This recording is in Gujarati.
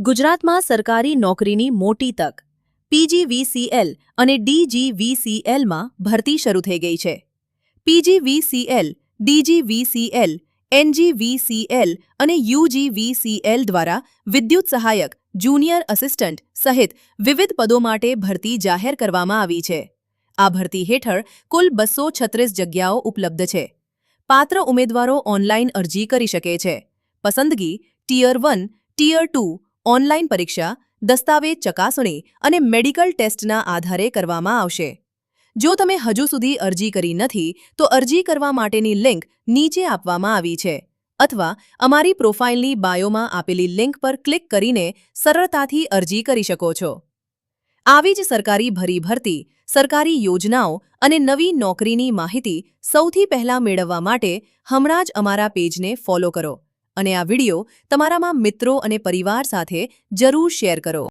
ગુજરાતમાં સરકારી નોકરીની મોટી તક પીજીવીસીએલ અને ડીજીવીસીએલમાં ભરતી શરૂ થઈ ગઈ છે. પીજીવીસીએલ, ડીજીવીસીએલ, એનજીવીસીએલ અને યુજીવીસીએલ દ્વારા વિદ્યુત સહાયક, જુનિયર આસિસ્ટન્ટ સહિત વિવિધ પદો માટે ભરતી જાહેર કરવામાં આવી છે. આ ભરતી હેઠળ કુલ 236 જગ્યાઓ ઉપલબ્ધ છે. પાત્ર ઉમેદવારો ઓનલાઈન અરજી કરી શકે છે. પસંદગી ટિયર 1, ટિયર 2 ઓનલાઈન પરીક્ષા, દસ્તાવેજ ચકાસણી અને મેડિકલ ટેસ્ટના આધારે કરવામાં આવશે. જો તમે હજુ સુધી અરજી કરી નથી તો અરજી કરવા માટેની લિંક નીચે આપવામાં આવી છે અથવા અમારી પ્રોફાઇલની બાયોમાં આપેલી લિંક પર ક્લિક કરીને સરળતાથી અરજી કરી શકો છો. આવી જ સરકારી ભરતી, સરકારી યોજનાઓ અને નવી નોકરીની માહિતી સૌથી પહેલા મેળવવા માટે હમણાં જ અમારા પેજને ફોલો કરો અને આ વિડિયો તમારામાં મિત્રો અને પરિવાર સાથે જરૂર શેર કરો.